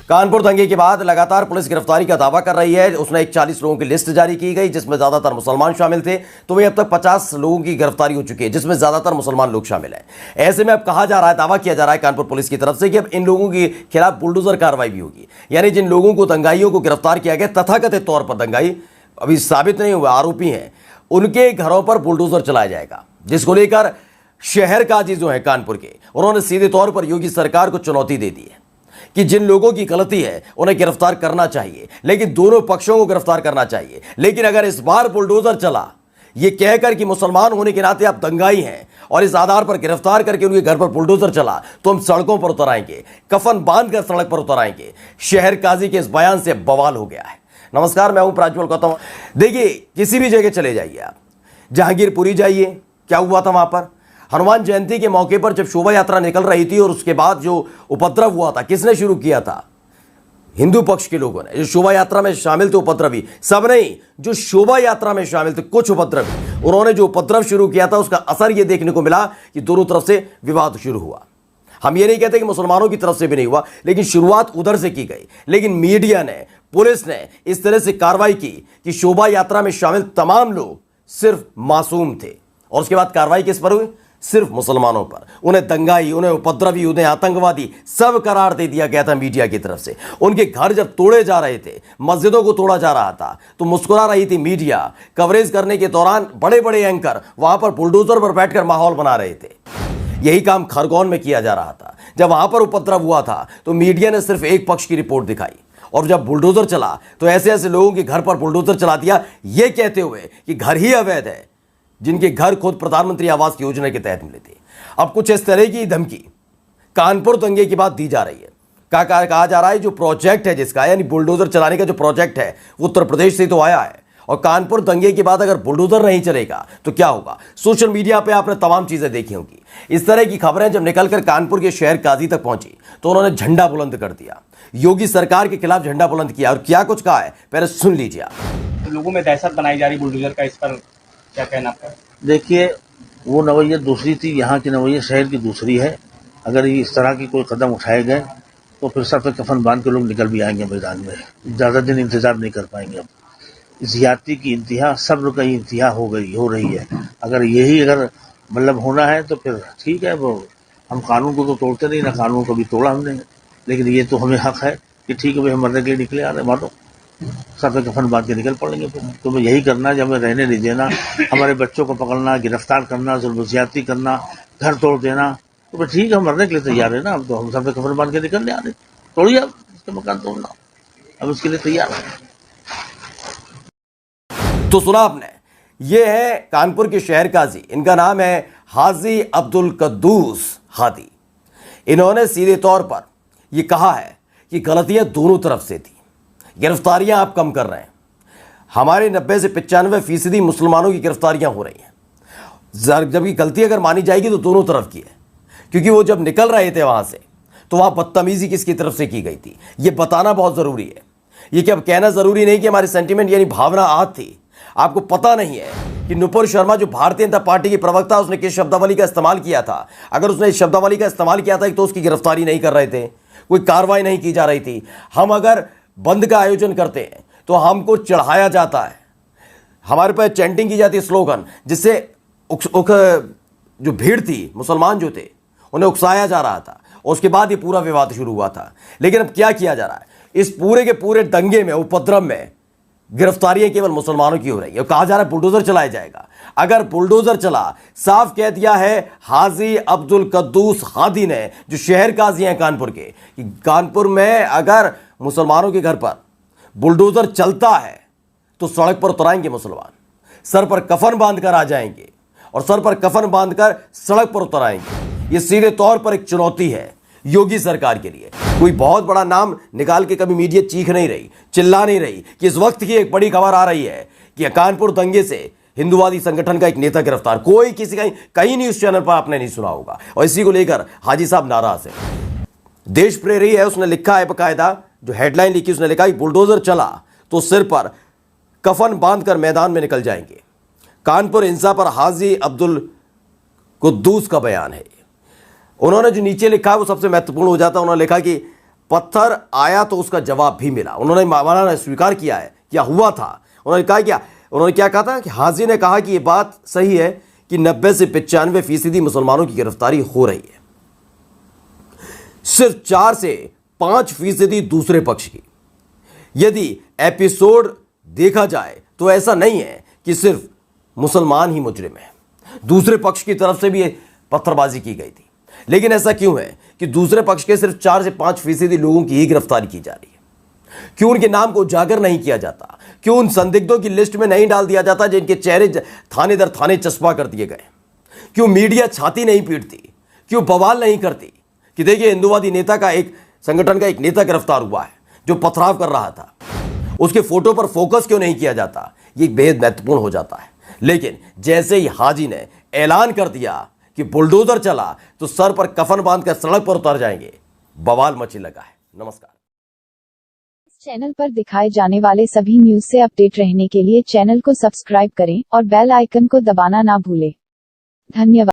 कानपुर दंगे के बाद लगातार पुलिस गिरफ्तारी का दावा कर रही है। उसने एक 40 लोगों की लिस्ट जारी की गई जिसमें ज्यादातर मुसलमान शामिल थे। तो वही अब तक 50 लोगों की गिरफ्तारी हो चुकी है जिसमें ज्यादातर मुसलमान लोग शामिल हैं। ऐसे में अब कहा जा रहा है, दावा किया जा रहा है कानपुर पुलिस की तरफ से कि अब इन लोगों के खिलाफ बुलडोजर कार्रवाई भी होगी। यानी जिन लोगों को, दंगाइयों को गिरफ्तार किया गया, तथाकथित तौर पर दंगाई अभी साबित नहीं हुए, आरोपी हैं, उनके घरों पर बुलडोजर चलाया जाएगा। जिसको लेकर शहर काजी जो है कानपुर के, उन्होंने सीधे तौर पर योगी सरकार को चुनौती दे दी है कि जिन लोगों की गलती है उन्हें गिरफ्तार करना चाहिए, लेकिन दोनों पक्षों को गिरफ्तार करना चाहिए। लेकिन अगर इस बार बुलडोजर चला ये कहकर कि मुसलमान होने के नाते आप दंगाई हैं और इस आधार पर गिरफ्तार करके उनके घर पर बुलडोजर चला, तो हम सड़कों पर उतर आएंगे, कफन बांधकर सड़क पर उतर आएंगे। शहर काजी के इस बयान से बवाल हो गया है। नमस्कार, मैं हूं प्राज्वल गौतम। देखिए, किसी भी जगह चले जाइए आप, जहांगीरपुरी जाइए, क्या हुआ था वहां पर हनुमान जयंती के मौके पर जब शोभा यात्रा निकल रही थी और उसके बाद जो उपद्रव हुआ था, किसने शुरू किया था? हिंदू पक्ष के लोगों ने। जो शोभा यात्रा में शामिल थे उपद्रवी, सब नहीं, जो शोभा यात्रा में शामिल थे कुछ उपद्रवी, उन्होंने जो उपद्रव शुरू किया था उसका असर यह देखने को मिला कि दोनों तरफ से विवाद शुरू हुआ। हम ये नहीं कहते कि मुसलमानों की तरफ से भी नहीं हुआ, लेकिन शुरुआत उधर से की गई। लेकिन मीडिया ने, पुलिस ने इस तरह से कार्रवाई की कि शोभा यात्रा में शामिल तमाम लोग सिर्फ मासूम थे, और उसके बाद कार्रवाई किस पर हुई? सिर्फ मुसलमानों पर। उन्हें दंगाई, उन्हें उपद्रवी, उन्हें आतंकवादी सब करार दे दिया गया था मीडिया की तरफ से। उनके घर जब तोड़े जा रहे थे, मस्जिदों को तोड़ा जा रहा था, तो मुस्कुरा रही थी मीडिया। कवरेज करने के दौरान बड़े बड़े एंकर वहां पर बुलडोजर पर बैठकर माहौल बना रहे थे। यही काम खरगोन में किया जा रहा था। जब वहां पर उपद्रव हुआ था तो मीडिया ने सिर्फ एक पक्ष की रिपोर्ट दिखाई, और जब बुलडोजर चला तो ऐसे ऐसे लोगों के घर पर बुलडोजर चला दिया, यह कहते हुए कि घर ही अवैध है, जिनके घर खुद प्रधानमंत्री आवास योजना के तहत मिले थे। अब कुछ इस तरह की धमकी कानपुर दंगे की बात दी जा रही है। कहा जा रहा है जो प्रोजेक्ट है जिसका, यानी बुलडोजर चलाने का जो प्रोजेक्ट है, वो उत्तर प्रदेश से तो आया है, और कानपुर दंगे के बाद अगर बुलडोजर नहीं चलेगा तो क्या होगा? सोशल मीडिया पे आपने तमाम चीजें देखी होंगी। इस तरह की खबरें जब निकलकर कानपुर के शहर काजी तक पहुंची तो उन्होंने झंडा बुलंद कर दिया, योगी सरकार के खिलाफ झंडा बुलंद किया। और क्या कुछ कहा है, पहले सुन लीजिए आप। लोगों में दहशत बनाई जा रही बुलडोजर का, इस पर क्या कहना आपका? देखिए, वो नवैयत दूसरी थी, यहाँ की नवैयत शहर की दूसरी है। अगर ये इस तरह की कोई कदम उठाए गए तो फिर सर पे कफन बांध के लोग निकल भी आएंगे मैदान में। ज्यादा दिन इंतजार नहीं कर पाएंगे। अब ज्यादती की इंतहा, सब्र की इंतहा हो रही है। अगर मतलब होना है तो फिर ठीक है, वो हम कानून को तो तोड़ते नहीं, ना कानून को भी तोड़ा हमने, लेकिन ये तो हमें हक है कि ठीक है भाई, हम मरने के लिए निकले आ रहे, मानो सर पे कफन बांध के निकल पड़ेंगे। फिर तुम्हें यही करना है, जब हमें रहने नहीं देना, हमारे बच्चों को पकड़ना, गिरफ्तार करना, जुल्म ज्यादती करना, घर तोड़ देना, तो फिर ठीक है, हम मरने के लिए तैयार है ना। अब तो हम सर पे कफन बांध के निकलने आ रहे, तोड़िए अब इसके मकान तोड़ना, अब इसके लिए तैयार है। तो सुना आपने, ये है कानपुर के शहर काजी, इनका नाम है हाजी अब्दुल कद्दूस हादी। इन्होंने सीधे तौर पर यह कहा है कि गलतियां दोनों तरफ से थी, गिरफ्तारियां आप कम कर रहे हैं। हमारे 90 से 95% मुसलमानों की गिरफ्तारियां हो रही हैं, जबकि गलती अगर मानी जाएगी तो दोनों तरफ की है। क्योंकि वो जब निकल रहे थे वहां से तो वहां बदतमीजी किसकी तरफ से की गई थी, यह बताना बहुत जरूरी है। यह क्या कहना जरूरी नहीं कि हमारी सेंटीमेंट यानी भावना आज थी। आपको पता नहीं है कि नुपुर शर्मा जो भारतीय जनता पार्टी की प्रवक्ता, उसने किस शब्दावली का इस्तेमाल किया था। अगर उसने इस शब्दावली का इस्तेमाल किया था तो उसकी गिरफ्तारी नहीं कर रहे थे, कोई कार्रवाई नहीं की जा रही थी। हम अगर बंद का आयोजन करते हैं तो हमको चढ़ाया जाता है, हमारे पर चैंटिंग की जाती है, स्लोगन, जिससे जो भीड़ थी, मुसलमान जो थे, उन्हें उकसाया जा रहा था। उसके बाद ये पूरा विवाद शुरू हुआ था। लेकिन अब क्या किया जा रहा है, इस पूरे के पूरे दंगे में, उपद्रव में गिरफ्तारियां केवल मुसलमानों की हो रही है। कहा जा रहा है बुलडोजर चलाया जाएगा। अगर बुलडोजर चला, साफ कह दिया है हाजी अब्दुल कद्दूस हादी ने, जो शहर काजी हैं कानपुर के, कि कानपुर में अगर मुसलमानों के घर पर बुलडोजर चलता है तो सड़क पर उतराएंगे मुसलमान, सर पर कफन बांधकर आ जाएंगे, और सर पर कफन बांधकर सड़क पर उतर आएंगे। यह सीधे तौर पर एक चुनौती है योगी सरकार के लिए। कोई बहुत बड़ा नाम निकाल के कभी मीडिया चीख नहीं रही, चिल्ला नहीं रही कि इस वक्त की एक बड़ी खबर आ रही है कि कानपुर दंगे से हिंदुवादी संगठन का एक नेता गिरफ्तार। कोई किसी का कहीं न्यूज चैनल पर आपने नहीं सुना होगा, और इसी को लेकर हाजी साहब नाराज है। देश प्रेरी है, उसने लिखा है बकायदा, जो हेडलाइन लिखी उसने लिखा कि बुलडोजर चला तो सिर पर कफन बांधकर मैदान में निकल जाएंगे। कानपुर हिंसा पर हाजी अब्दुल कद्दूस का बयान है। उन्होंने जो नीचे लिखा है वो सबसे महत्वपूर्ण हो जाता है। उन्होंने लिखा कि पत्थर आया तो उसका जवाब भी मिला। उन्होंने मौलाना ने स्वीकार किया है क्या हुआ था। उन्होंने क्या कहा था कि हाजी ने कहा कि यह बात सही है कि 90 से 95% मुसलमानों की गिरफ्तारी हो रही है, सिर्फ 4 से 5% दूसरे पक्ष की। यदि एपिसोड देखा जाए तो ऐसा नहीं है कि सिर्फ मुसलमान ही मुजरिम है, दूसरे पक्ष की तरफ से भी पत्थरबाजी की गई थी। लेकिन ऐसा क्यों है कि दूसरे पक्ष के सिर्फ 4 से 5% लोगों की ही गिरफ्तारी की जा रही है? क्यों उनके नाम को उजागर नहीं किया जाता? क्यों उन संदिग्धों की लिस्ट में नहीं डाल दिया जाता जिनके चेहरे थाने दर थाने चस्पा कर दिए गए? क्यों मीडिया छाती नहीं पीटती? क्यों बवाल नहीं करती कि देखिए हिंदुवादी नेता का एक संगठन का एक नेता गिरफ्तार हुआ है जो पथराव कर रहा था, उसके फोटो पर फोकस क्यों नहीं किया जाता? ये बेहद महत्वपूर्ण हो जाता है। लेकिन जैसे ही हाजी ने ऐलान कर दिया कि बुलडोजर चला तो सर पर कफन बांधकर सड़क पर उतर जाएंगे, बवाल मची लगा है। नमस्कार। चैनल पर दिखाए जाने वाले सभी न्यूज से अपडेट रहने के लिए चैनल को सब्सक्राइब करें और बेल आइकन को दबाना ना भूलें। धन्यवाद।